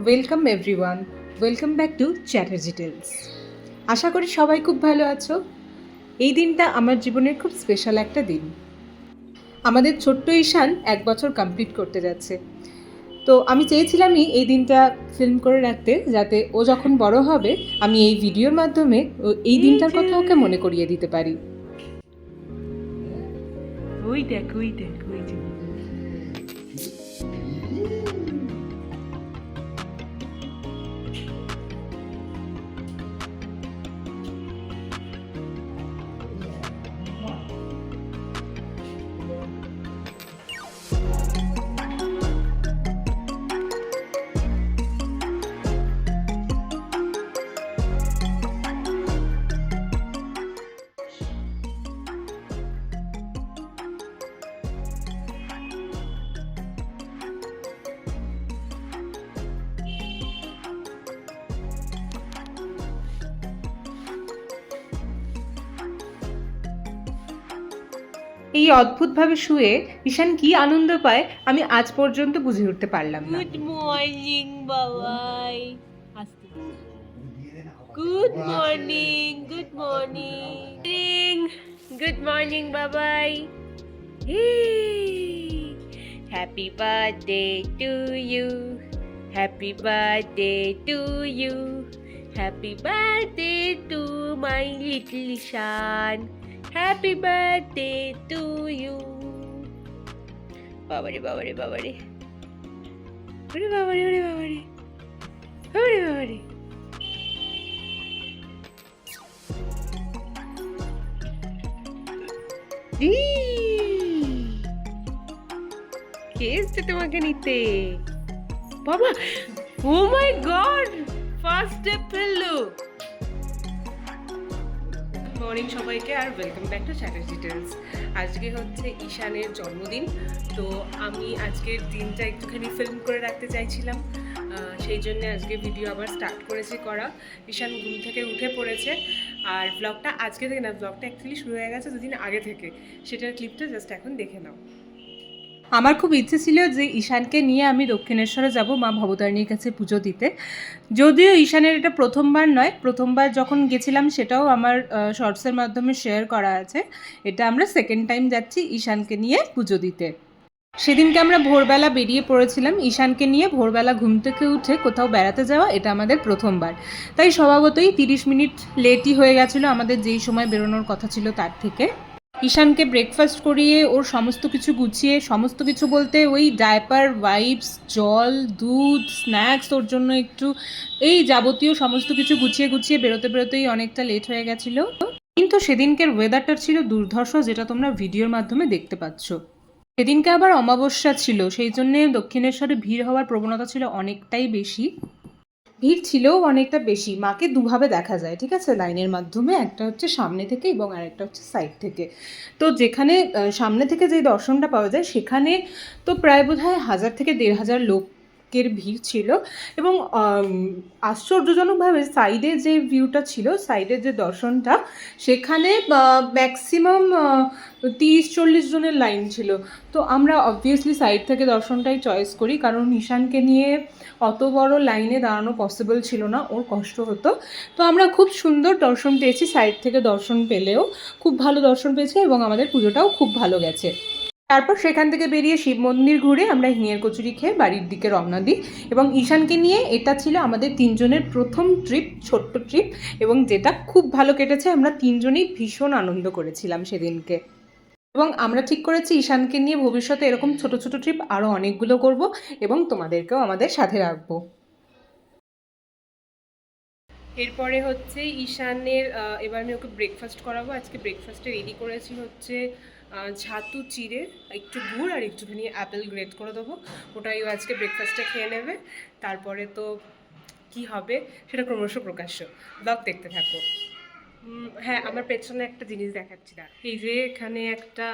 Welcome everyone, welcome back to Chatterjee Tales. আশা করি সবাই খুব ভালো আছো। এই দিনটা আমার জীবনের খুব স্পেশাল একটা দিন। আমাদের ছোট্ট ঈশান 1 বছর কমপ্লিট করতে যাচ্ছে। তো আমি চেয়েছিলামই এই দিনটা ফিল্ম করে রাখতে, যাতে ও যখন বড় হবে আমি এই ভিডিওর মাধ্যমে এই দিনটার কথা ওকে মনে করিয়ে দিতে পারি। ওই দেখ ওই দেখ ওই যে এই অদ্ভুতভাবে শুয়ে ঈশান কি আনন্দ পায় আমি আজ পর্যন্ত বুঝে উঠতে পারলাম না। গুড মর্নিং বাবাই আস্তে good morning good morning good morning Babai happy birthday to you happy birthday to you happy birthday to my little Shaan happy birthday to you বাবারে বাবারে বাবারে ওরে বাবারে ওরে বাবারে ওরে বাবারে কে এসছে তোমাকে নিতে বাবা ও মাই গড ফার্স্ট স্টেপ ফেললো মর্নিং সবাইকে, আর welcome back to Chatterjee Tales. আজকে হচ্ছে ঈশানের জন্মদিন। তো আমি আজকের দিনটা একটুখানি ফিল্ম করে রাখতে চাইছিলাম, সেই জন্য আজকে ভিডিও আবার স্টার্ট করেছি করা। ঈশান ঘুম থেকে উঠে পড়েছে, আর ব্লগটা আজকে থেকে না, ব্লগটা অ্যাকচুয়ালি শুরু হয়ে গেছে দুদিন আগে থেকে। সেটার ক্লিপটা জাস্ট এখন দেখে নাও। আমার খুব ইচ্ছে ছিল যে ঈশানকে নিয়ে আমি দক্ষিণেশ্বরে যাব মা ভবতারিণীর কাছে পুজো দিতে। যদিও ঈশানের এটা প্রথমবার নয়, প্রথমবার যখন গেছিলাম সেটাও আমার শর্টসের মাধ্যমে শেয়ার করা আছে। এটা আমরা সেকেন্ড টাইম যাচ্ছি ঈশানকে নিয়ে পুজো দিতে। সেদিনকে আমরা ভোরবেলা বেরিয়ে পড়েছিলাম ঈশানকে নিয়ে। ভোরবেলা ঘুম থেকে উঠে কোথাও বেড়াতে যাওয়া এটা আমাদের প্রথমবার, তাই স্বভাবতই 30 মিনিট লেটই হয়ে গেছিলো আমাদের যেই সময় বেরোনোর কথা ছিল তার থেকে। ঈশানকে ব্রেকফাস্ট করিয়ে ওর সমস্ত কিছু গুছিয়ে, সমস্ত কিছু বলতে ওই ডায়পার, ওয়াইপস, জল, দুধ, স্ন্যাক্স ওর জন্য একটু, এই যাবতীয় সমস্ত কিছু গুছিয়ে গুছিয়ে বেরোতে বেরোতেই অনেকটা লেট হয়ে গেছিলো। কিন্তু সেদিনকের ওয়েদারটা ছিল দুর্ধর্ষ, যেটা তোমরা ভিডিওর মাধ্যমে দেখতে পাচ্ছ। সেদিনকে আবার অমাবস্যা ছিল, সেই জন্যে দক্ষিণেশ্বরে ভিড় হওয়ার প্রবণতা ছিল অনেকটাই বেশি। ভিড় ছিলও অনেকটা বেশি। মাকে দুভাবে দেখা যায়, ঠিক আছে, লাইনের মাধ্যমে। একটা হচ্ছে সামনে থেকে এবং আরেকটা হচ্ছে সাইড থেকে। তো যেখানে সামনে থেকে যে দর্শনটা পাওয়া যায় সেখানে তো প্রায় বোধহয় 1000 থেকে 1500 লোকের ভিড় ছিল। এবং আশ্চর্যজনকভাবে সাইডে যে ভিউটা ছিল, সাইডের যে দর্শনটা, সেখানে ম্যাক্সিমাম 30-40 জনের লাইন ছিল। তো আমরা অবভিয়াসলি সাইড থেকে দর্শনটাই চয়েস করি, কারণ ঈশানকে নিয়ে অত বড় লাইনে দাঁড়ানো পসিবল ছিল না, ওর কষ্ট হতো। তো আমরা খুব সুন্দর দর্শন পেয়েছি, সাইড থেকে দর্শন পেলেও খুব ভালো দর্শন পেয়েছি, এবং আমাদের পুজোটাও খুব ভালো গেছে। তারপর সেখান থেকে বেরিয়ে শিব মন্দির ঘুরে আমরা হিঙের কচুরি খেয়ে বাড়ির দিকে রওনা দিই। এবং ঈশানকে নিয়ে এটা ছিল আমাদের 3জনের প্রথম ট্রিপ, ছোট্ট ট্রিপ, এবং যেটা খুব ভালো কেটেছে। আমরা 3জনেই ভীষণ আনন্দ করেছিলাম সেদিনকে। এবং আমরা ঠিক করেছি ঈশানকে নিয়ে ভবিষ্যতে এরকম ছোট ছোট ট্রিপ আরও অনেকগুলো করব, এবং তোমাদেরকেও আমাদের সাথে রাখবো। এরপরে হচ্ছে ঈশানের, এবার আমি ওকে ব্রেকফাস্ট করাবো। আজকে ব্রেকফাস্টে রেডি করেছি হচ্ছে ছাতু চিড়ে, একটু গুড় আর একটুখানি অ্যাপেল গ্রেট করে দেবো। ওটাই ও আজকে ব্রেকফাস্টে খেয়ে নেবে। তারপরে তো কি হবে সেটা ক্রমশ প্রকাশ্য, ব্লগ দেখতে থাকো। হ্যাঁ, আমার পেছনে একটা জিনিস দেখাচ্ছি না, এই যে এখানে একটা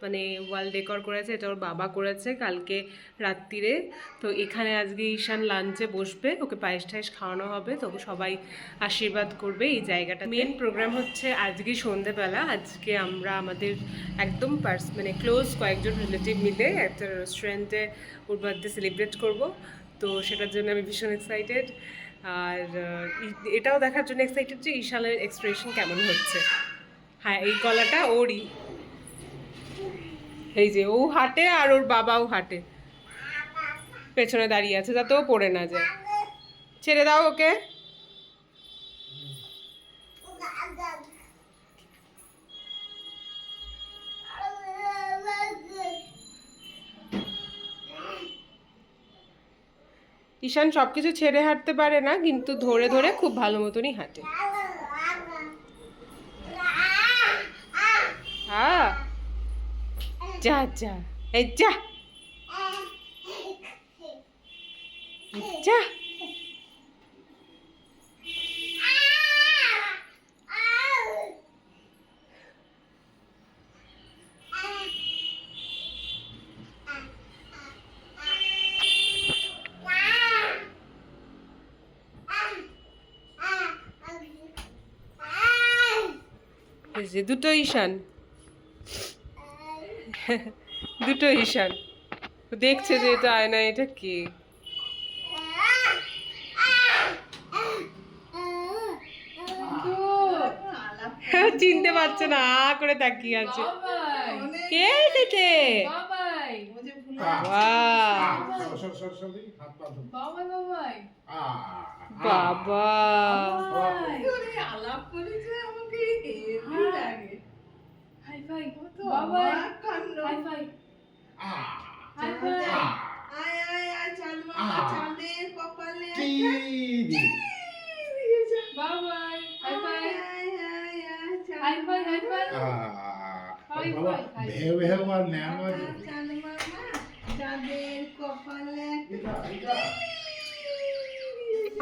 মানে ওয়াল ডেকর করেছে, এটা ওর বাবা করেছে কালকে রাত্রিরে। তো এখানে আজকে ঈশান লাঞ্চে বসবে, ওকে পায়েস টায়েস খাওয়ানো হবে, তো সবাই আশীর্বাদ করবে এই জায়গাটা। মেন প্রোগ্রাম হচ্ছে আজকে সন্ধেবেলা। আজকে আমরা আমাদের একদম মানে ক্লোজ কয়েকজন রিলেটিভ মিলে একটা রেস্টুরেন্টে ওর বার্থডে সেলিব্রেট করবো। তো তো সেটার জন্য আমি ভীষণ এক্সাইটেড। আর এটাও দেখার জন্য এক্সাইটেড যে ঈশানের এক্সপ্রেশন কেমন হচ্ছে। হ্যাঁ, এই গলাটা ওরই, এই যে ও হাঁটে আর ওর বাবাও হাঁটে, পেছনে দাঁড়িয়ে আছে যাতে ও পড়ে না যায়। ছেড়ে দাও ওকে। ঈশান সবকিছু ছেড়ে হাঁটতে পারে না, কিন্তু ধরে ধরে খুব ভালো মতনই হাঁটে। হ্যাঁ, যা যা, এই যা যা। এই যে দুটো ঈশান, দুটো ঈশান দেখছে যে এটা আয়না, এটা কে? চিনতে পারছে না, করে তাকিয়ে আছে। কে এসেছে? বাবা,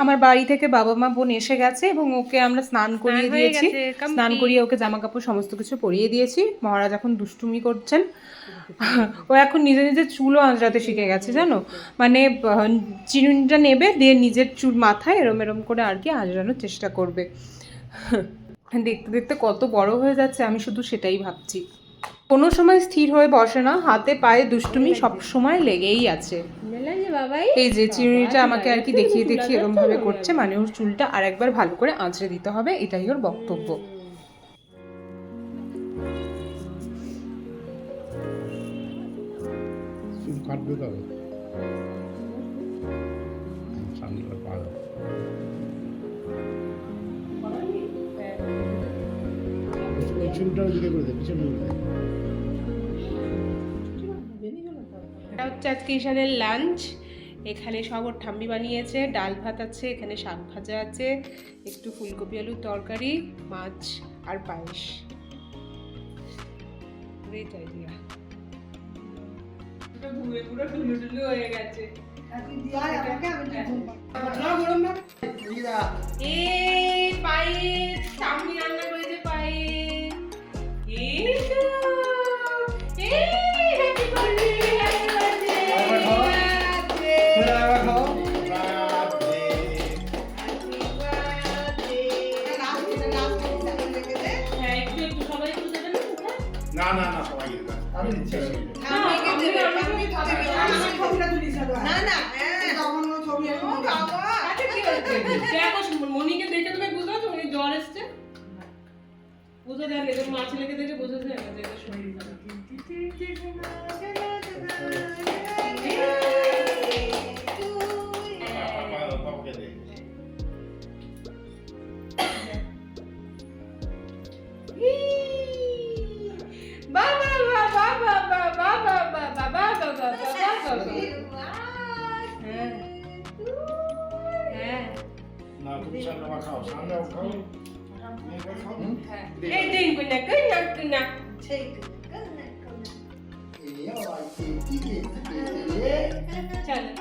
আমার বাড়ি থেকে বাবা মা বোন এসে গেছে এবং ওকে আমরা স্নান করিয়ে হয়ে দিয়েছি। গেছে, complete। স্নান করিয়ে ওকে জামা কাপড় সমস্ত কিছু পরিয়ে দিয়েছি। মহারাজ এখন দুষ্টুমি করছেন। ও এখন নিজে নিজে চুলও আঁচড়াতে শিখে গেছে, জানো, মানে চিরুনিটা নেবে, দিয়ে নিজের চুল মাথায় এরম এরম করে আর কি আঁচড়ানোর চেষ্টা করবে। দেখতে দেখতে কত বড় হয়ে যাচ্ছে, আমি শুধু সেটাই ভাবছি। কোনো সময় স্থির হয়ে বসে না, হাতে পায়ে দুষ্টুমি সব সময় লেগেই আছে। এই যে চিরুনিটা আমাকে আর কি দেখিয়ে দেখিয়ে এরকম ভাবে করছে, মানে ওর চুলটা আর একবার ভালো করে আঁচড়ে দিতে হবে, এটাই ওর বক্তব্য। এটা হচ্ছে আজকে ঈশানের লাঞ্চ। এখানে সব ওর ঠাম্মি বানিয়েছে, ডাল ভাত আছে, এখানে শাক ভাজা আছে, একটু ফুলকপি আলুর তরকারি, মাছ আর পায়েস। Great idea. ঘুরে পুরো ঢুলুঢুলু হয়ে গেছে। এই পায়েস ঠাম্মি রান্না করেছে, পায়েস। এই তো, এই হ্যাপি বার্থডে, হ্যাপি বার্থডে। হ্যাঁ, একটু একটু সবাই একটু দেবে না? না না না, সবাই না, আমি দিচ্ছি। মনিকে দেখে তুমি বুঝো তো জ্বর এসছে, বুঝো যায় না, মা ছেলেকে দেখে বোঝা যায় না যে এটা শরীর খারাপ। চলো।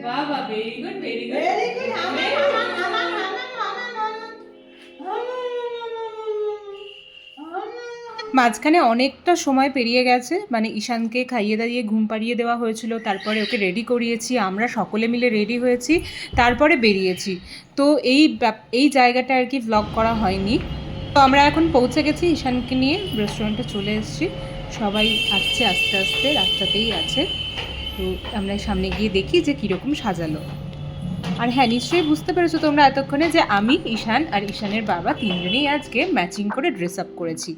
বাবা ভেরি গুড ভেরি গুড মাঝখানে অনেকটা সময় পেরিয়ে গেছে, মানে ঈশানকে খাইয়ে দাইয়ে ঘুম পাড়িয়ে দেওয়া হয়েছিল, তারপরে ওকে রেডি করিয়েছি, আমরা সকলে মিলে রেডি হয়েছি, তারপরে বেরিয়েছি। তো এই জায়গাটা আর কি ব্লগ করা হয়নি। তো আমরা এখন পৌঁছে গেছি, ঈশানকে নিয়ে রেস্টুরেন্টে চলে এসেছি, সবাই আসছে আস্তে আস্তে, রাস্তাতেই আছে। তো আমরা সামনে গিয়ে দেখি যে কীরকম সাজালো। আর হ্যাঁ, নিশ্চয়ই বুঝতে পেরেছো তোমরা এতক্ষণে যে আমি, ঈশান আর ঈশানের বাবা তিনজনেই আজকে ম্যাচিং করে ড্রেস আপ করেছি।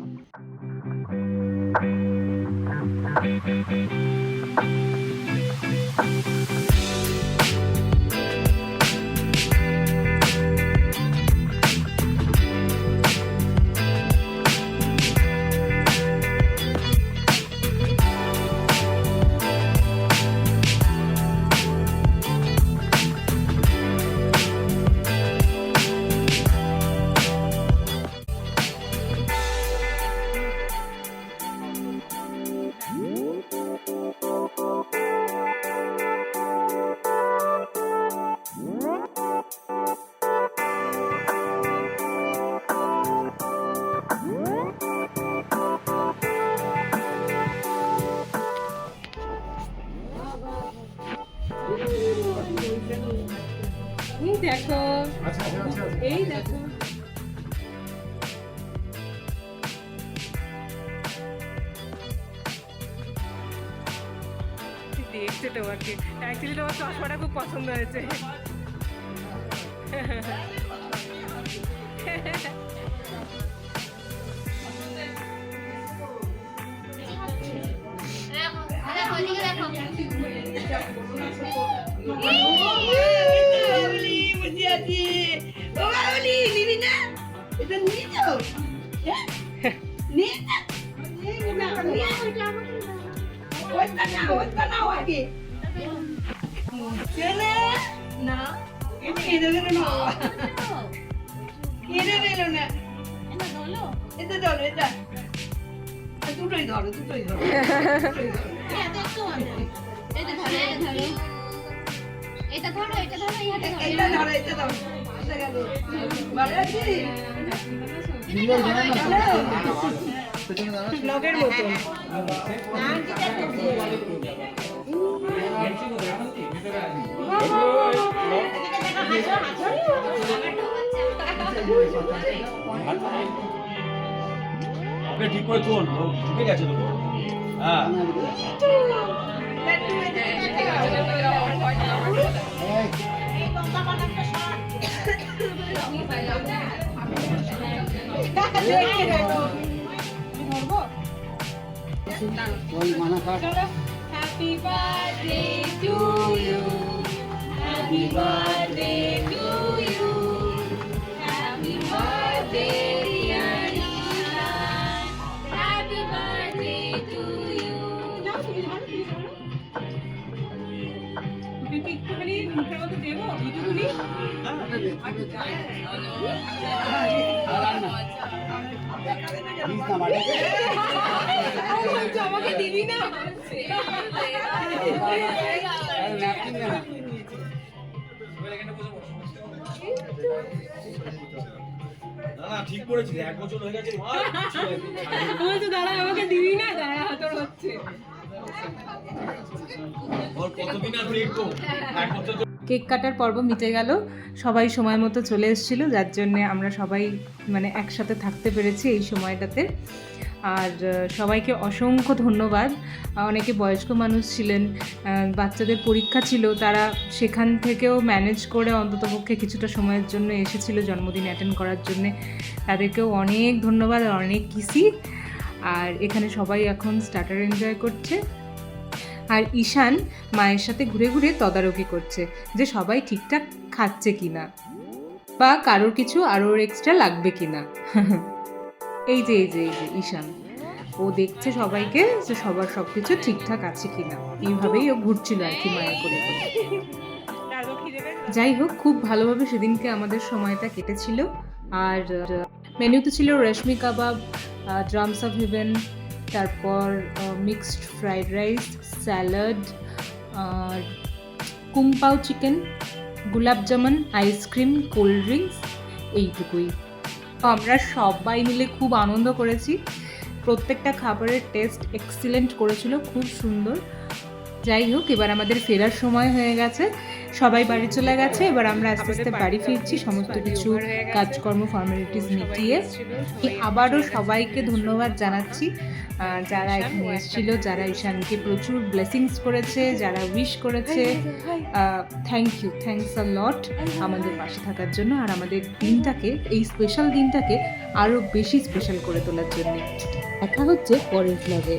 দেখো, আচ্ছা আচ্ছা আচ্ছা এই দেখো, দেখছে তোমাকে। অ্যাকচুয়ালি তোমার চশমাটা খুব পছন্দ হয়েছে। দুটোই ধরো দুটোই ধরো এটা ধরো এই হাতে ধরো এটা ধরো এটা ধরো এটা গেল ভালো আছিস ব্লগের মতো। আপনি ঠিক করে তোল, ও ঢুকে গেছে তো। হ্যাঁ happy birthday to you happy birthday to you happy birthday dear Ishan happy birthday to you একটুখানি মুখের মধ্যে দেবো একটুখানি। আমাকে দিবি না? না ঠিক করেছি, 1 বছর হয়ে গেছে। বলছে দাঁড়া আমাকে দিবি না, দাঁড়া তোর হচ্ছে। ওর কতদিন আর দেখবো, 1 বছর। কেক কাটার পর্ব মিটে গেল, সবাই সময় মতো চলে এসেছিলো, যার জন্যে আমরা সবাই মানে একসাথে থাকতে পেরেছি এই সময়টাতে। আর সবাইকে অসংখ্য ধন্যবাদ। অনেকে বয়স্ক মানুষ ছিলেন, বাচ্চাদের পরীক্ষা ছিল, তারা সেখান থেকেও ম্যানেজ করে অন্ততপক্ষে কিছুটা সময়ের জন্য এসেছিলো জন্মদিন অ্যাটেন্ড করার জন্যে, তাদেরকেও অনেক ধন্যবাদ আর অনেক কিসি। আর এখানে সবাই এখন স্টার্টার এনজয় করছে, আর ঈশান মায়ের সাথে ঘুরে ঘুরে তদারকি করছে যে সবাই ঠিকঠাক খাচ্ছে কিনা বা কারোর কিছু আরও এক্সট্রা লাগবে কিনা। এই যে ঈশান, ও দেখছে সবাইকে যে সবার সব কিছু ঠিকঠাক আছে কিনা, এইভাবেই ও ঘুরছিল আর কি মায়ের কোলে করে। যাই হোক, খুব ভালোভাবে সেদিনকে আমাদের সময়টা কেটেছিল। আর মেনুতে ছিল রেশমি কাবাব, ড্রামস অফ হেভেন, তারপর মিক্সড ফ্রাইড রাইস, স্যালাড, আর কুংপাও চিকেন, গোলাপ জামুন, আইসক্রিম, কোল্ড ড্রিঙ্কস, এইটুকুই। তো আমরা সবাই মিলে খুব আনন্দ করেছি। প্রত্যেকটা খাবারের টেস্ট এক্সিলেন্ট করেছিল, খুব সুন্দর। যাই হোক, এবার আমাদের ফেরার সময় হয়ে গেছে, সবাই বাড়ি চলে গেছে। এবার আমরা আস্তে আস্তে বাড়ি ফিরছি, সমস্ত কিছু কাজকর্ম ফর্মালিটিস মিটিয়ে। আবারও সবাইকে ধন্যবাদ জানাচ্ছি, যারা এখানে এসেছিল, যারা ঈশানকে প্রচুর ব্লেসিংস করেছে, যারা উইশ করেছে। থ্যাংকস আ লট আমাদের পাশে থাকার জন্য, আর আমাদের দিনটাকে, এই স্পেশাল দিনটাকে আরও বেশি স্পেশাল করে তোলার জন্য। দেখা হচ্ছে পরের ব্লগে।